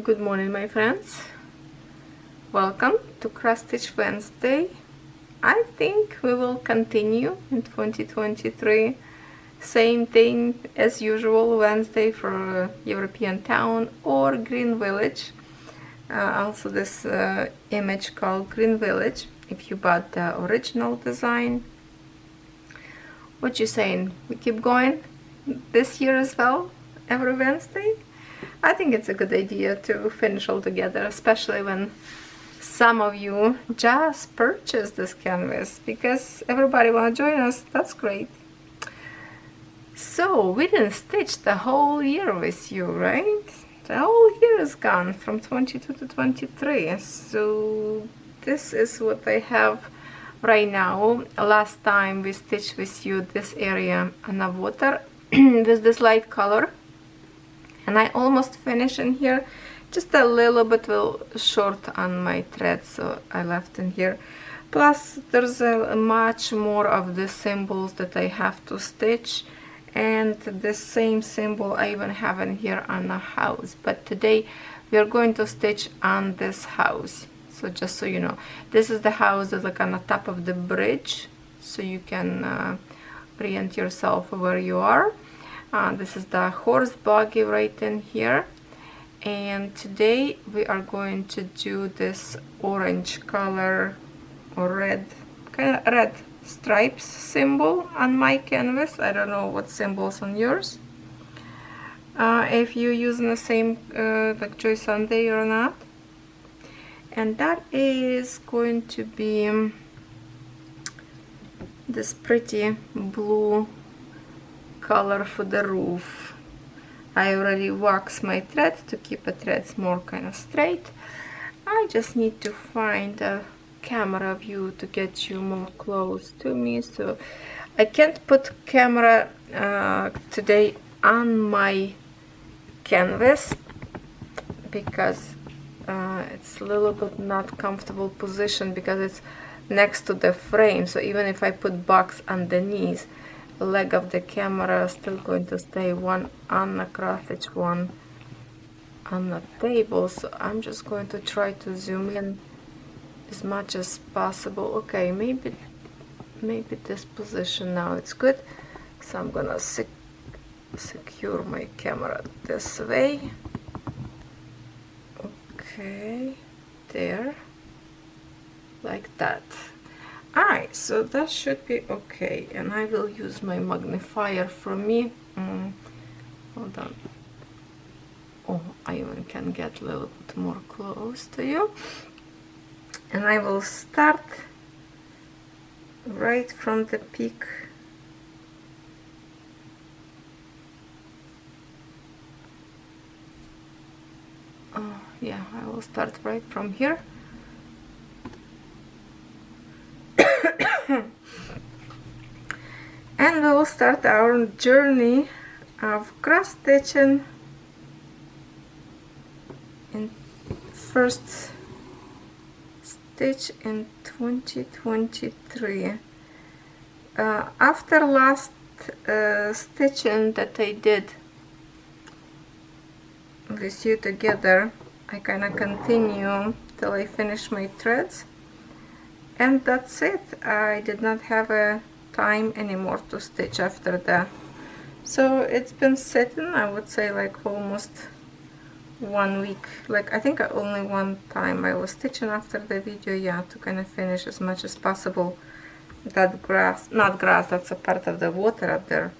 Good morning, my friends. Welcome to Cross Stitch Wednesday. I think we will continue in 2023. Same thing as usual, Wednesday for European Town or Green Village. Also this image called Green Village, if you bought the original design. What you saying? We keep going this year as well, every Wednesday? I think it's a good idea to finish all together, especially when some of you just purchased this canvas because everybody want to join us. That's great. So we didn't stitch the whole year with you, right? The whole year is gone from 22 to 23. So this is what I have right now. Last time we stitched with you this area on the water with this light color. And I almost finished in here, just a little bit short on my thread, so I left in here. Plus there's a much more of the symbols that I have to stitch, and the same symbol I even have in here on the house. But today we are going to stitch on this house. So just so you know, this is the house that's like on the top of the bridge, so you can orient yourself where you are. This is the horse buggy right in here, and today we are going to do this orange color or red, kind of red stripes symbol on my canvas. I don't know what symbols on yours, if you're using the same like Joy Sunday or not. And that is going to be this pretty blue color for the roof. I already waxed my thread to keep the threads more kind of straight. I just need to find a camera view to get you more close to me, so I can't put camera today on my canvas because it's a little bit not comfortable position because it's next to the frame. So even if I put box underneath, leg of the camera is still going to stay one on the cross stitch, one on the table. So I'm just going to try to zoom in as much as possible. Okay, maybe this position now it's good. So I'm gonna secure my camera this way. Okay, there, like that. Alright, so that should be okay, and I will use my magnifier for me. Hold on. Oh, I even can get a little bit more close to you. And I will start right from the peak. Oh, yeah, I will start right from here. And we will start our journey of cross stitching in first stitch in 2023. After last stitching that I did with you together, I kind of continue till I finish my threads. And that's it. I did not have a time anymore to stitch after that. So it's been sitting, I would say, like almost 1 week. Like I think only one time I was stitching after the video, yeah, to kind of finish as much as possible. That grass, not grass, that's a part of the water up there.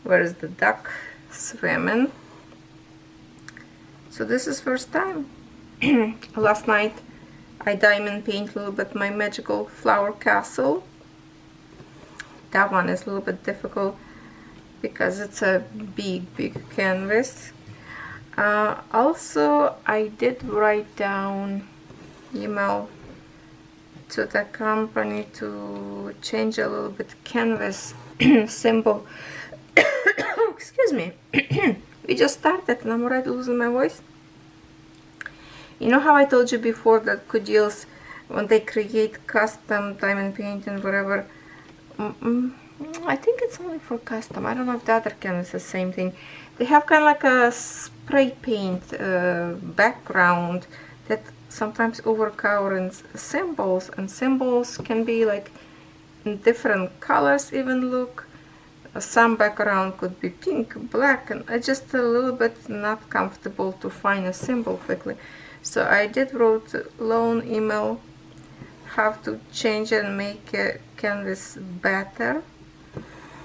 Where is the duck swimming? So this is first time. Last night I diamond paint a little bit my magical flower castle. That one is a little bit difficult because it's a big canvas. Also, I did write down email to the company to change a little bit canvas symbol. Excuse me. We just started and I'm already losing my voice. You know how I told you before that COODEALS, when they create custom diamond paint and whatever, I think it's only for custom. I don't know if the other canvas is the same thing. they have kind of like a spray paint background that sometimes overcovers symbols, and symbols can be like in different colors even. Look, some background could be pink, black, and I just a little bit not comfortable to find a symbol quickly. So I did wrote a long email how to change and make a canvas better.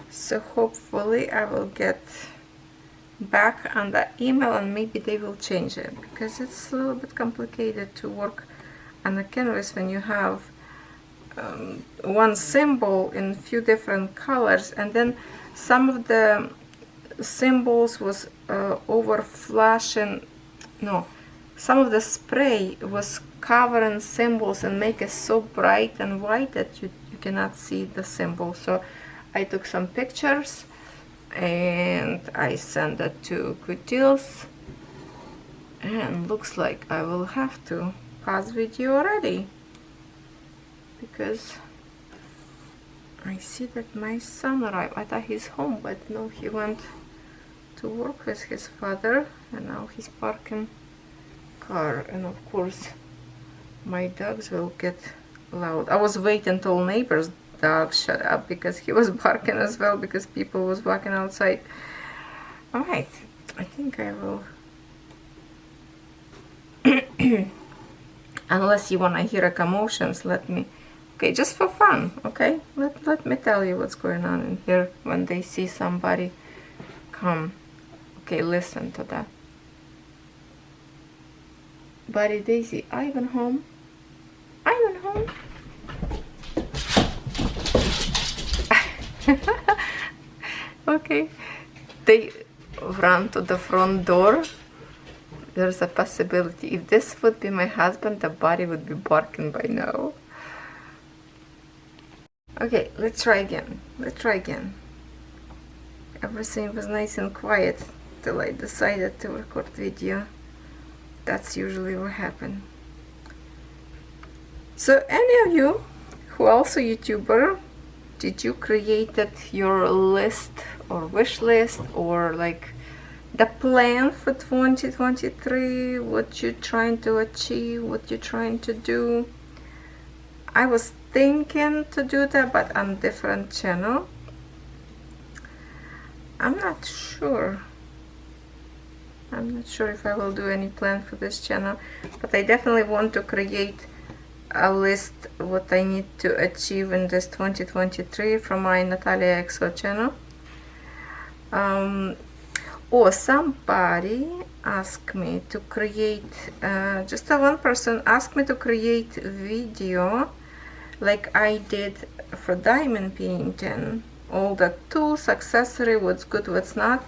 So hopefully I will get back on that email and maybe they will change it, because it's a little bit complicated to work on a canvas when you have one symbol in few different colors, and then some of the symbols was over flashing. No, some of the spray was covering symbols and make it so bright and white that you cannot see the symbol. So I took some pictures and I sent it to COODEALS, and looks like I will have to pause video already, because I see that my son arrived. I thought he's home, but no, he went to work with his father, and now he's parking car, and of course my dogs will get loud. I was waiting till neighbor's dog shut up because he was barking as well, because people was walking outside. Alright, I think I will unless you want to hear a commotions, let me, okay, just for fun, okay, let me tell you what's going on in here when they see somebody come. Okay, listen to that. Buddy Daisy, Ivan home? Ivan home? Okay, they run to the front door. There's a possibility, if this would be my husband, the body would be barking by now. Okay, let's try again. Let's try again. Everything was nice and quiet till I decided to record video. That's usually what happens. So any of you who also YouTuber, did you created your list or wish list, or like the plan for 2023, what you're trying to achieve, what you're trying to do? I was thinking to do that, but on different channel. I'm not sure if I will do any plan for this channel, but I definitely want to create a list what I need to achieve in this 2023 from my Nataliyaxo channel. Or somebody asked me to create, just one person asked me to create video like I did for diamond painting, all the tools, accessory, what's good, what's not.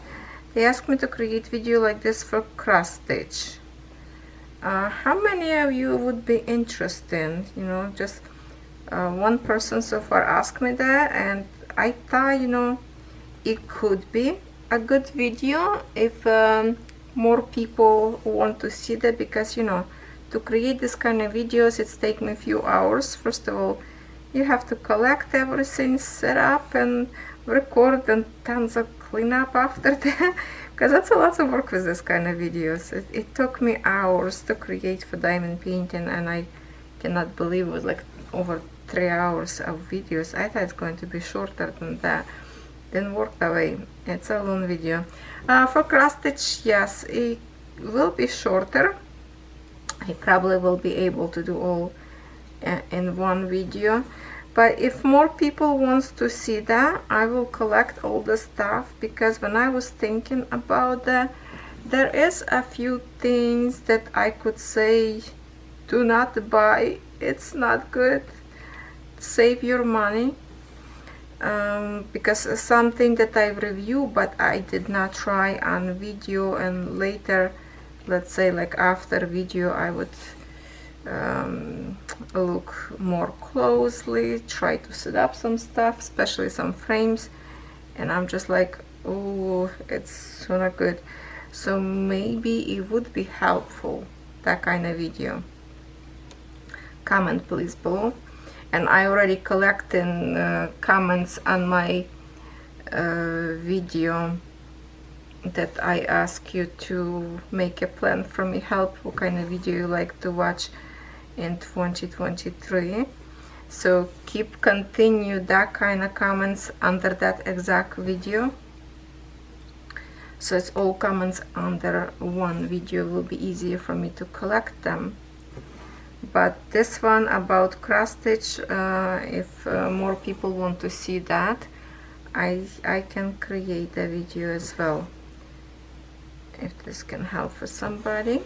They asked me to create video like this for cross stitch. How many of you would be interested? You know, just one person so far asked me that, and I thought, you know, it could be a good video if more people want to see that, because you know, to create this kind of videos, it's taken me a few hours. First of all, you have to collect everything, set up and record, and tons of cleanup after that, because that's a lot of work with this kind of videos. It took me hours to create for diamond painting, and I cannot believe it was like over 3 hours of videos. I thought it's going to be shorter than that. Didn't work that way. It's a long video. For cross stitch, yes, it will be shorter. I probably will be able to do all in one video, but if more people wants to see that, I will collect all the stuff, because when I was thinking about that, there is a few things that I could say do not buy. It's not good. Save your money. Because something that I review but I did not try on video, and later, let's say like after video, I would look more closely, try to set up some stuff, especially some frames, and I'm just like, oh, it's so not good. So maybe it would be helpful, that kind of video. Comment please below. And I already collecting comments on my video that I ask you to make a plan for me, help what kind of video you like to watch in 2023. So continue that kind of comments under that exact video. So it's all comments under one video, will be easier for me to collect them. But this one about cross stitch, if more people want to see that, I can create a video as well, if this can help for somebody.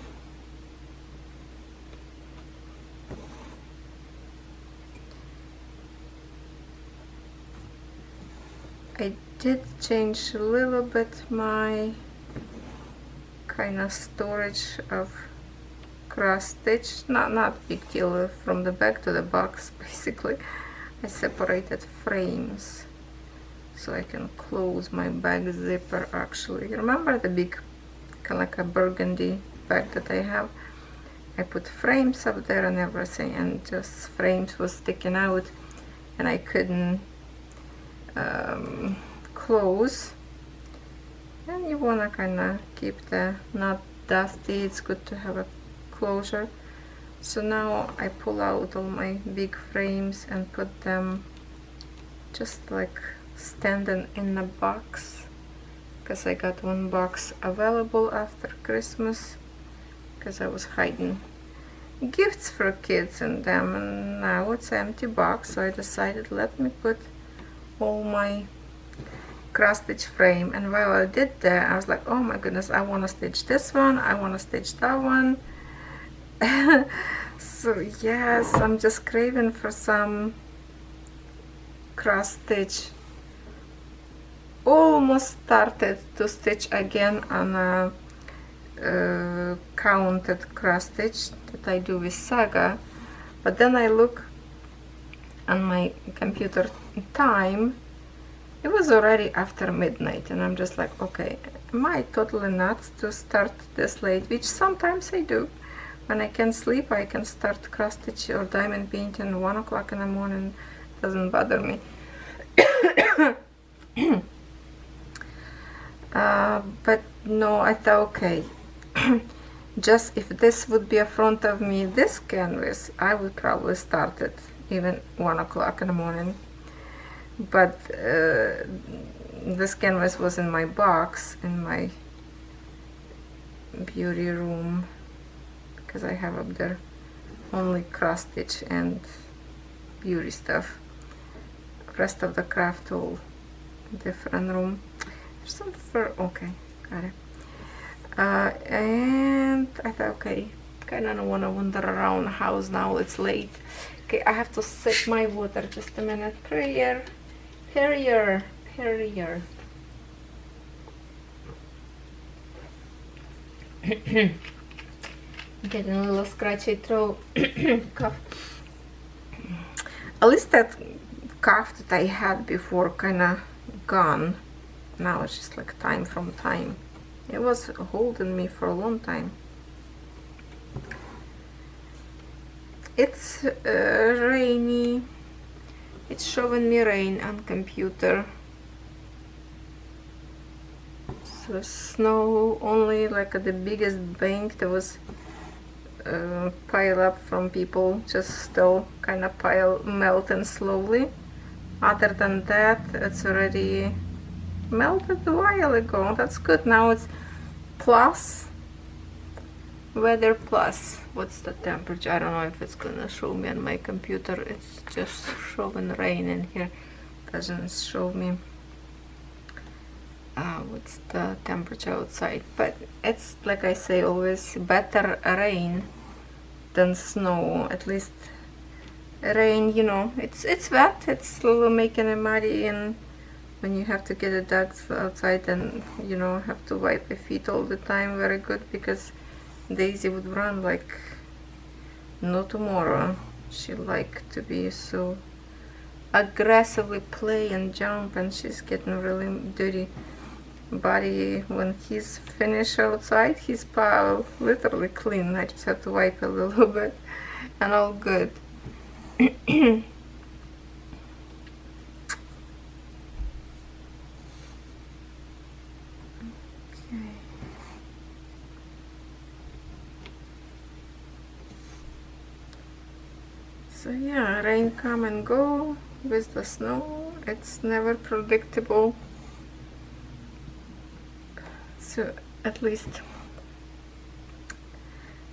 I did change a little bit my kind of storage of cross stitch, not big deal, from the back to the box basically. I separated frames so I can close my bag zipper. Actually, remember the big kind of like a burgundy bag that I have? I put frames up there and everything, and just frames was sticking out and I couldn't close. And you want to kind of keep the not dusty, it's good to have a closure. So now I pull out all my big frames and put them just like standing in a box, because I got one box available after Christmas, because I was hiding gifts for kids in them, and now it's an empty box. So I decided, let me put all my cross stitch frame. And while I did that, I was like, oh my goodness, I want to stitch this one, I want to stitch that one. So yes, I'm just craving for some cross stitch. Almost started to stitch again on a counted cross stitch that I do with Saga, but then I look on my computer time, it was already after midnight, and I'm just like, okay, am I totally nuts to start this late? Which sometimes I do. When I can sleep, I can start cross stitch or diamond painting at 1 o'clock in the morning. Doesn't bother me. But no, I thought, okay, just if this would be in front of me, this canvas, I would probably start it even 1 o'clock in the morning. But this canvas was in my box in my beauty room, because I have up there only cross stitch and beauty stuff. Rest of the craft all different room. There's some fur. Okay, got it. And I thought, okay, kind of don't want to wander around the house now. It's late. Okay, I have to set my water. Just a minute. Perrier. Getting a little scratchy throat. Cough. At least that cough that I had before kind of gone. Now it's just like time from time. It was holding me for a long time. It's rainy. It's showing me rain on computer. So snow only like at the biggest bank that was pile up from people, just still kind of melting slowly. Other than that, it's already melted a while ago. That's good. Now it's plus weather plus. What's the temperature? I don't know if it's gonna show me on my computer. It's just showing rain in here. Doesn't show me what's the temperature outside. But it's like I say always, better rain than snow. At least rain, you know, it's wet. It's a little making it muddy, and when you have to get the dogs outside and you know have to wipe their feet all the time, very good, because Daisy would run like no tomorrow. She liked to be so aggressively play and jump, and she's getting really dirty body. When he's finished outside, his paw literally clean. I just have to wipe a little bit and all good. So yeah, rain come and go with the snow. It's never predictable. So at least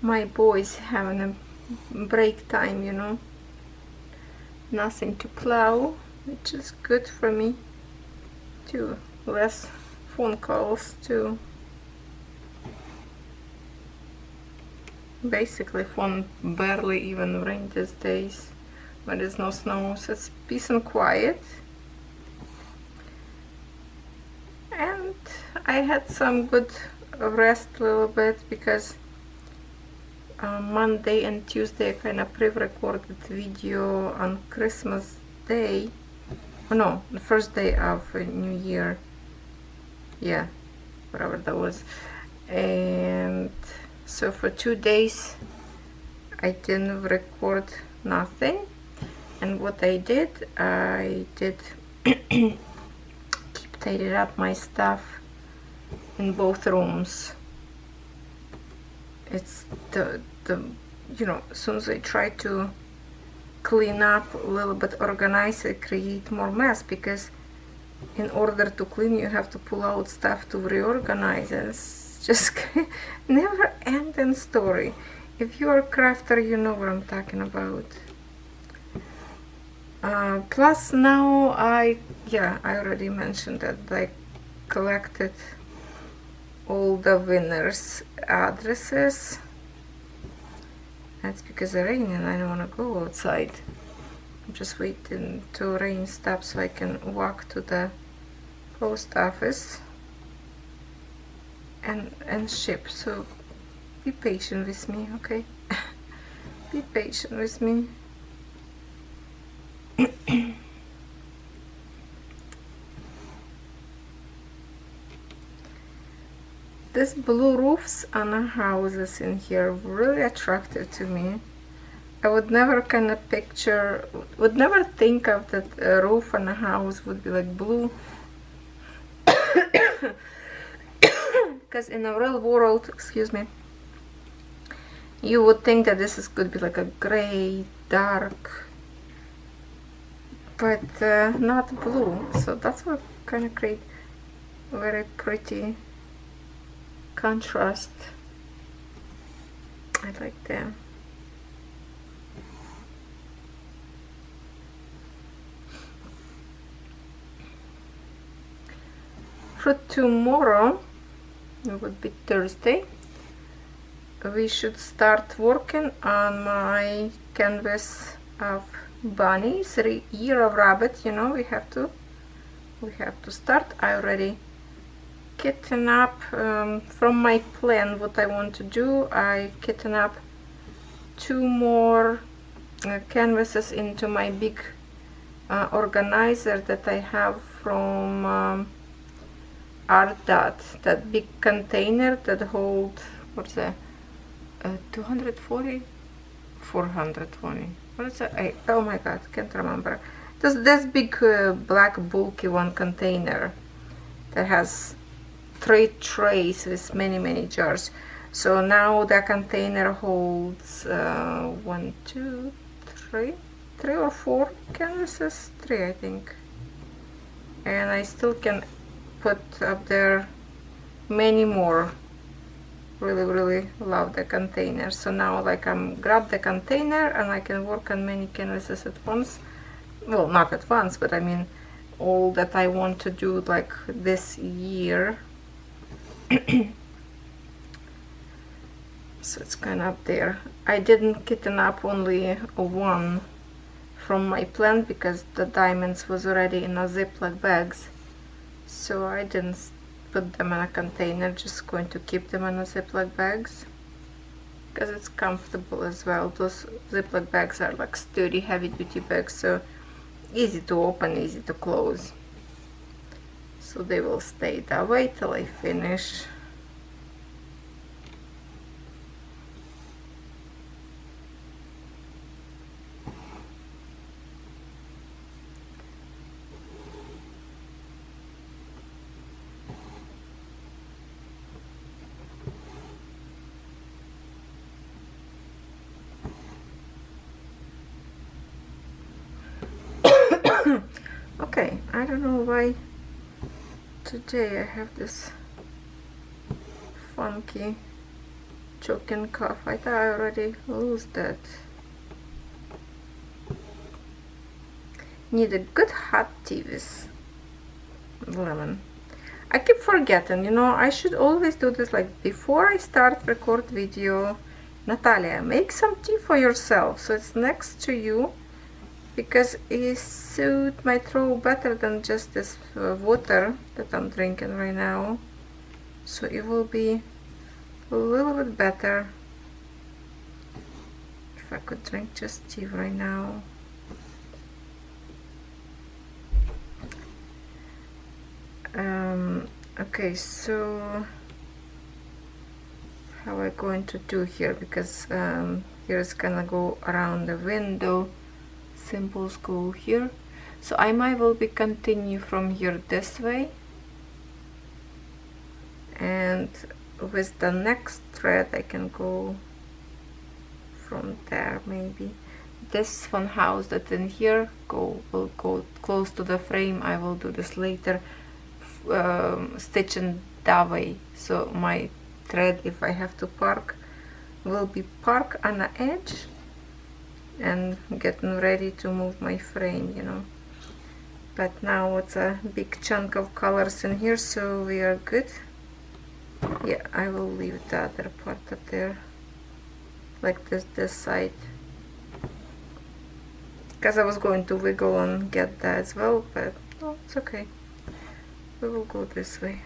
my boys having a break time, you know. Nothing to plow, which is good for me too. Less phone calls to basically phone barely even ring these days when there's no snow, so it's peace and quiet. And I had some good rest a little bit because Monday and Tuesday I kind of pre-recorded video on Christmas Day. Oh no, the first day of New Year. Yeah, whatever that was. And so for 2 days I didn't record nothing. And what I did keep tidying up my stuff in both rooms. It's the you know, as soon as I try to clean up a little bit, organize, I create more mess, because in order to clean you have to pull out stuff to reorganize. It's just never ending story. If you're a crafter, you know what I'm talking about. Plus now I already mentioned that I collected all the winners' addresses. That's because it's raining and I don't want to go outside. I'm just waiting to rain stop so I can walk to the post office and ship. So be patient with me, okay? Be patient with me. These blue roofs on the houses in here really attractive to me. I would never kind of picture, would never think of that a roof on a house would be like blue. Because in the real world, excuse me, you would think that this is could be like a gray, dark, but not blue. So that's what kind of create very pretty contrast. I like them. For tomorrow, it would be Thursday, we should start working on my canvas of bunnies, year of rabbit. You know, we have to start. I already kitten up from my plan what I want to do. I kitten up 2 more canvases into my big organizer that I have from ARTDOT, that big container that holds, what's that, 240, 420, what is that? Oh my god, can't remember. This big black bulky one container that has 3 trays with many jars. So now the container holds 1, 2, 3 or 4 canvases, 3 I think, and I still can put up there many more. Really love the container. So now like I'm grab the container and I can work on many canvases at once. Well, not at once, but I mean all that I want to do like this year. So it's kind of up there. I didn't kitten up only 1 from my plan because the diamonds was already in a Ziploc bags, so I didn't put them in a container, just going to keep them in a Ziploc bags because it's comfortable as well. Those Ziploc bags are like sturdy, heavy duty bags, so easy to open, easy to close. So they will stay that way till I finish. Okay, I don't know why today I have this funky choking cough. I thought I already lost that. Need a good hot tea with lemon. I keep forgetting, you know, I should always do this like before I start record video. Natalia, make some tea for yourself so it's next to you, because it suits my throat better than just this water that I'm drinking right now. So it will be a little bit better if I could drink just tea right now. Okay, so how am I going to do here, because here it's gonna go around the window, symbols go here, so I might will be continue from here this way, and with the next thread I can go from there. Maybe this fun house that in here will go close to the frame. I will do this later, stitching that way, so my thread, if I have to park, will be park on the edge and getting ready to move my frame, you know. But now it's a big chunk of colors in here, so we are good. Yeah, I will leave the other part up there like this side, because I was going to wiggle and get that as well, but oh, it's okay. We will go this way.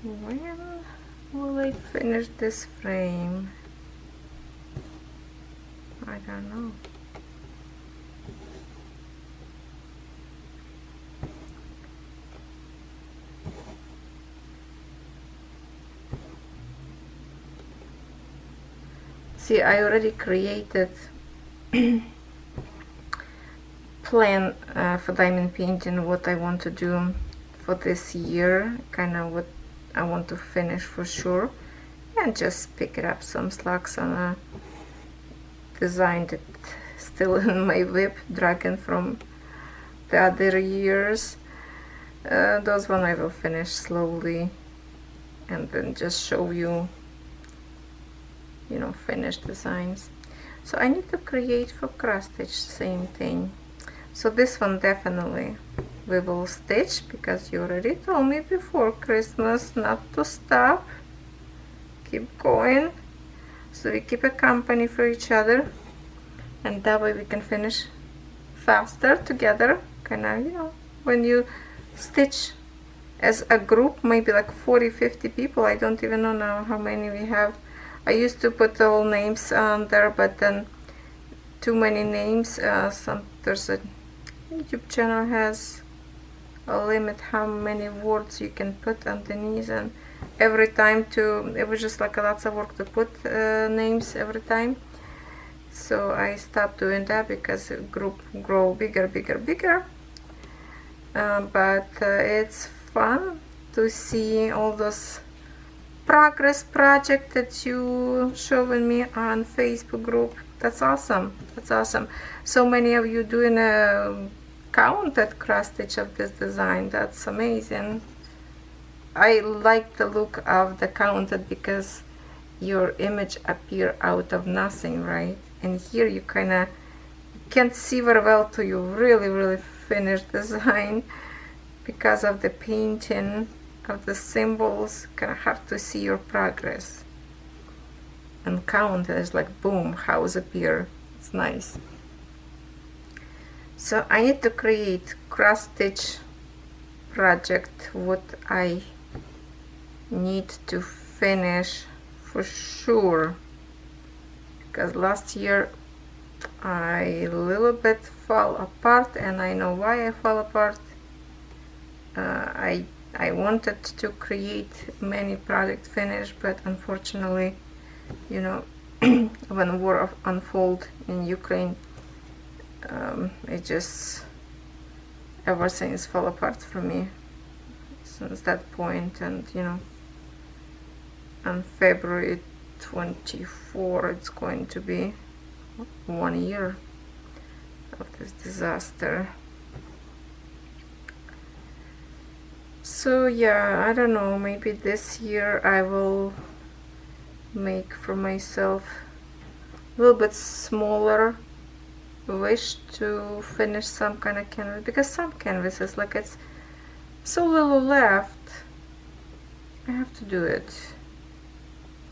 When will I finish this frame? I don't know. See, I already created plan for diamond painting, what I want to do for this year, kind of what I want to finish for sure, and just pick it up some slacks on a design that still in my whip, dragging from the other years. Those one I will finish slowly and then just show you, you know, finished designs. So I need to create for cross stitch, same thing. So this one definitely we will stitch, because you already told me before Christmas not to stop, keep going, so we keep a company for each other, and that way we can finish faster together. Kind of, you know, when you stitch as a group, maybe like 40-50 people, I don't even know now how many we have. I used to put all names on there, but then too many names. There's a YouTube channel has a limit how many words you can put underneath, and every time it was just like lots of work to put names every time. So I stopped doing that because the group grow bigger. But it's fun to see all those progress project that you showing me on Facebook group. That's awesome. That's awesome. So many of you doing a counted cross stitch of this design. That's amazing. I like the look of the counted because your image appear out of nothing, right? And here you kind of can't see very well till you really finished design, because of the painting of the symbols. Kind of hard to see your progress. and count. There's like boom, house appear. It's nice. So I need to create cross stitch project. What I need to finish for sure, because last year I a little bit fell apart, and I know why I fell apart. I wanted to create many project finish, but unfortunately, you know, when war unfold in Ukraine, it just everything's fell apart for me since that point. And you know, on February 24 it's going to be 1 year of this disaster. So yeah, I don't know, maybe this year I will make for myself a little bit smaller wish to finish some kind of canvas, because some canvases, like, it's so little left. I have to do it.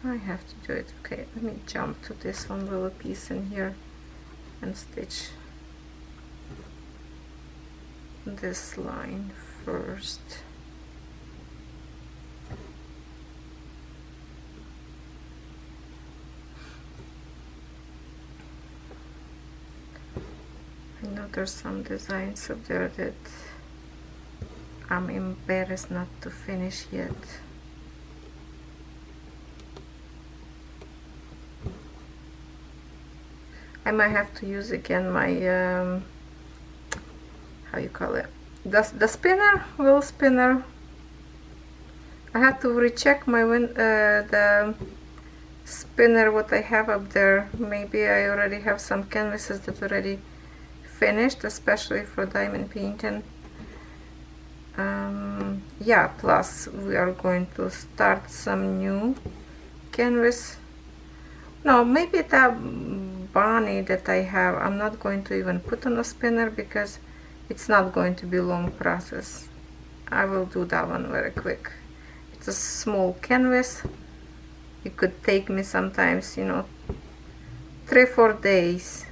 I have to do it. Okay, let me jump to this one little piece in here and stitch this line first. I know there's some designs up there that I'm embarrassed not to finish yet. I might have to use again my how you call it, the spinner, wheel spinner. I have to recheck my the spinner what I have up there. Maybe I already have some canvases that already finished, especially for diamond painting. Yeah, plus we are going to start some new canvas. No, maybe that bunny that I have, I'm not going to even put on a spinner because it's not going to be a long process. I will do that one very quick. It's a small canvas. It could take me sometimes, you know, 3-4 days,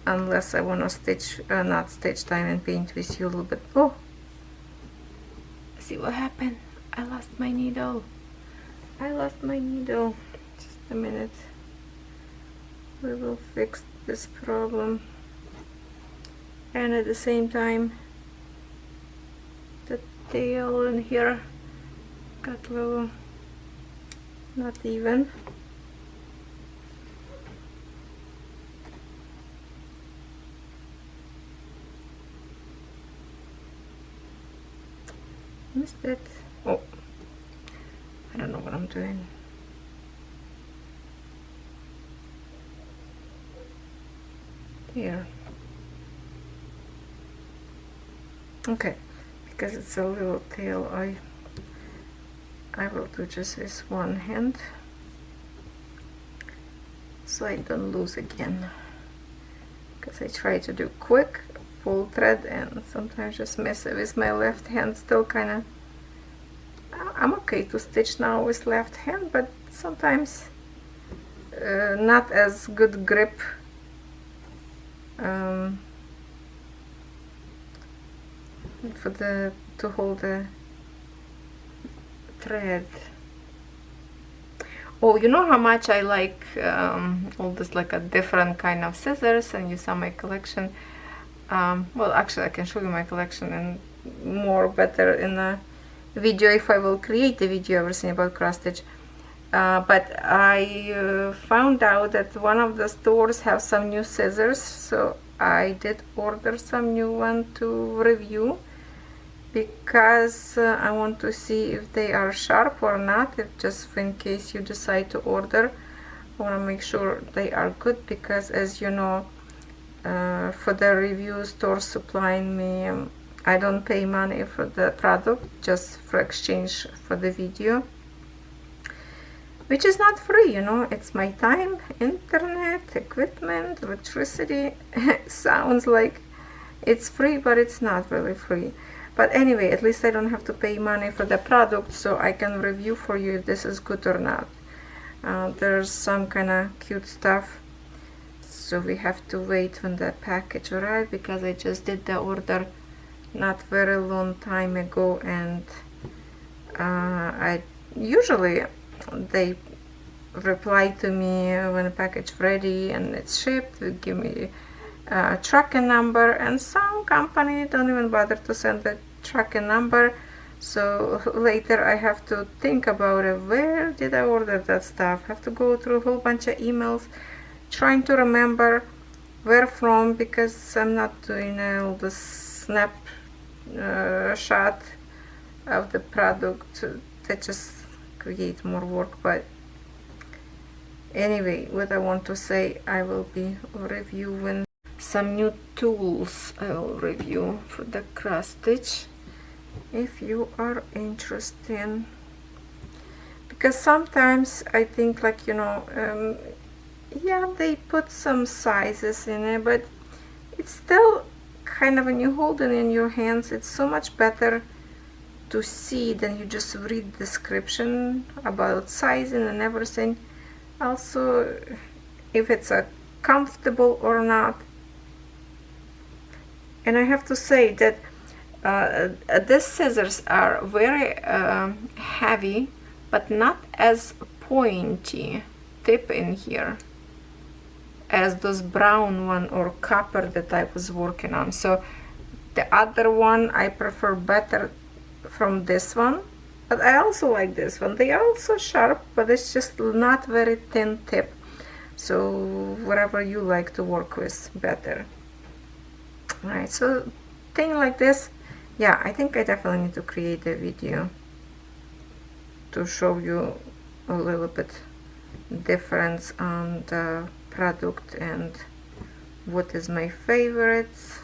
unless I want to stitch, not stitch diamond paint with you a little bit. Oh, see what happened? I lost my needle. I lost my needle. Just a minute. We will fix this problem. And at the same time, the tail in here got a little not even. Missed it. Oh, I don't know what I'm doing. Here. Okay, because it's a little tail, I will do just this one hand so I don't lose again, because I try to do quick full thread and sometimes just mess it with my left hand. Still kind of, I'm okay to stitch now with left hand, but sometimes not as good grip for to hold the thread. Oh, you know how much I like all this, like a different kind of scissors, and you saw my collection. Well, actually I can show you my collection and more better in a video if I will create a video everything about cross stitch. But I found out that one of the stores have some new scissors, so I did order some new one to review, because I want to see if they are sharp or not. If just in case you decide to order, I want to make sure they are good, because as you know, for the review store supplying me, I don't pay money for the product, just for exchange for the video, which is not free, you know. It's my time, internet, equipment, electricity. Sounds like it's free, but it's not really free. But anyway, at least I don't have to pay money for the product, so I can review for you if this is good or not. There's some kind of cute stuff, so we have to wait when the package arrives, because I just did the order not very long time ago, and I usually they reply to me when the package ready and it's shipped, they give me a tracking number, and some company don't even bother to send the tracking number. So later I have to think about it. Where did I order that stuff? Have to go through a whole bunch of emails trying to remember where from, because I'm not doing all the snap shot of the product. That just create more work. But anyway, what I want to say, I will be reviewing some new tools. I will review for the cross stitch, if you are interested, because sometimes I think, like, you know, yeah, they put some sizes in it, but it's still kind of, when you hold it in your hands, it's so much better to see than you just read description about sizing and everything. Also, if it's comfortable or not. And I have to say that these scissors are very heavy, but not as pointy tip in here as those brown one or copper that I was working on. So the other one I prefer better from this one, but I also like this one. They are also sharp, but it's just not very thin tip. So whatever you like to work with better. Right, so thing like this, yeah, I think I definitely need to create a video to show you a little bit difference on the product and what is my favorites,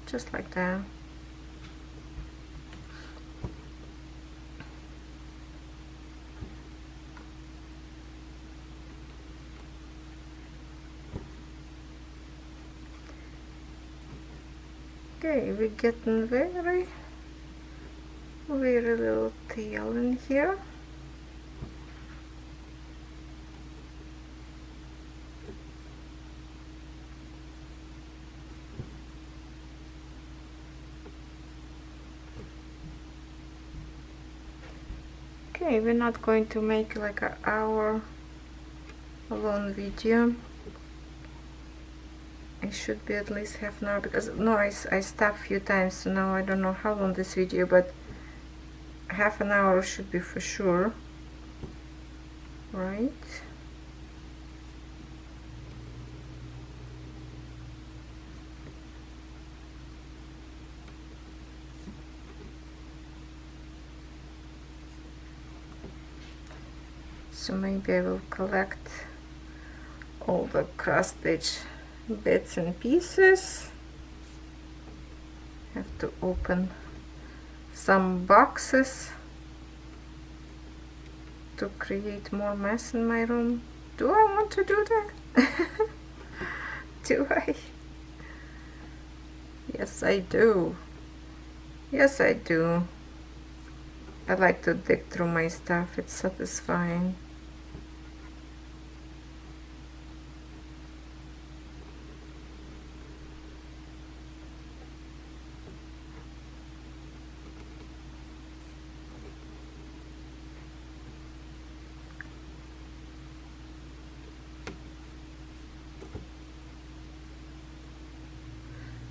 just like that. Okay, we're getting very little tail in here. Okay, we're not going to make like an hour long video. It should be at least half an hour, because no, I stopped a few times, so now I don't know how long this video, but half an hour should be for sure, right? So maybe I will collect all the cross stitch bits and pieces. Have to open some boxes to create more mess in my room. Do I want to do that? Do I? Yes, I do. Yes, I do. I like to dig through my stuff. It's satisfying.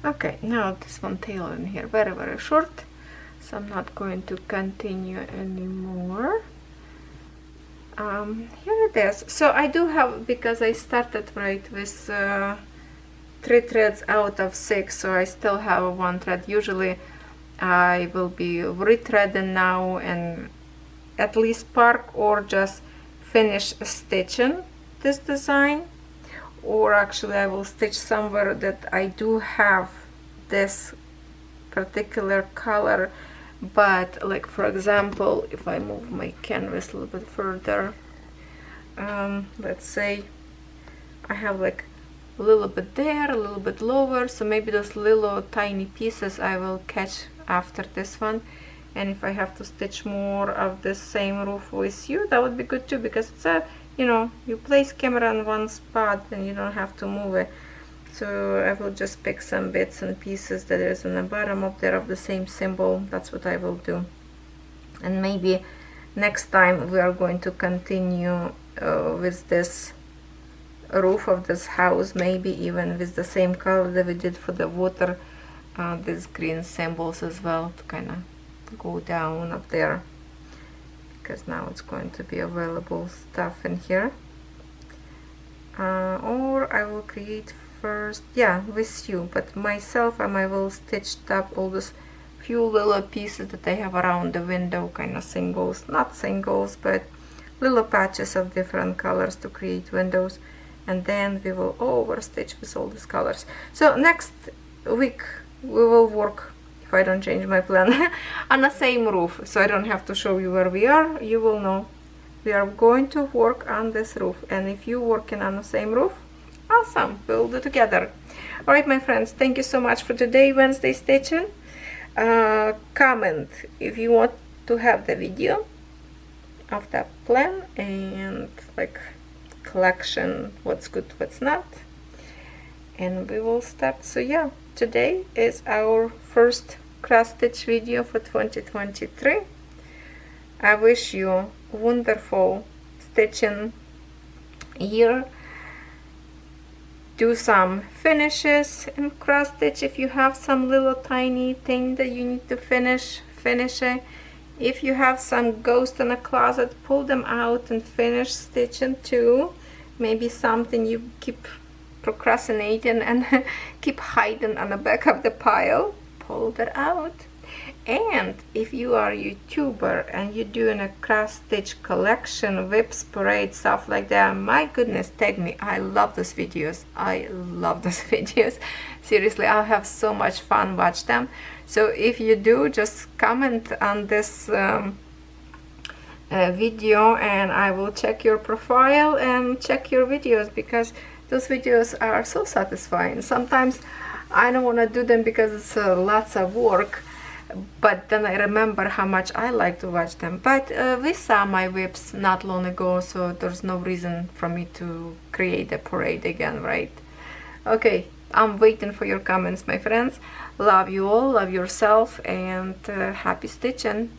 Okay, now this one tail in here, very short, so I'm not going to continue anymore. Here it is. So I do have, because I started right with 3 threads out of 6, so I still have 1 thread. Usually I will be rethreading now and at least park or just finish stitching this design. Or actually I will stitch somewhere that I do have this particular color, but like, for example, if I move my canvas a little bit further, let's say I have like a little bit there, a little bit lower, so maybe those little tiny pieces I will catch after this one, and if I have to stitch more of the same roof with you, that would be good too, because it's a, you know, you place camera in one spot and you don't have to move it. So I will just pick some bits and pieces that is in the bottom up there of the same symbol. That's what I will do. And maybe next time we are going to continue with this roof of this house, maybe even with the same color that we did for the water, these green symbols as well, to kind of go down up there, because now it's going to be available stuff in here. Or I will create first, yeah, with you, but myself, I will stitch up all those few little pieces that I have around the window, kind of singles, not singles, but little patches of different colors to create windows, and then we will overstitch with all these colors. So next week we will work, if I don't change my plan, on the same roof, so I don't have to show you where we are. You will know we are going to work on this roof, and if you're working on the same roof, awesome, we'll do together. All right, my friends, thank you so much for today, Wednesday stitching. Comment if you want to have the video of that plan and like collection, what's good, what's not, and we will start. So yeah, today is our first cross stitch video for 2023. I wish you wonderful stitching year. Do some finishes and cross stitch. If you have some little tiny thing that you need to finish it. If you have some ghosts in a closet, pull them out and finish stitching too. Maybe something you keep procrastinating and keep hiding on the back of the pile, pull that out. And if you are a YouTuber and you're doing a cross stitch collection, whips, parade, stuff like that, my goodness, tag me. I love those videos. I love those videos. Seriously, I'll have so much fun watch them. So if you do, just comment on this video and I will check your profile and check your videos, because those videos are so satisfying. Sometimes I don't want to do them because it's lots of work, but then I remember how much I like to watch them. But we saw my whips not long ago, so there's no reason for me to create a parade again, right? Okay, I'm waiting for your comments, my friends. Love you all, love yourself, and happy stitching.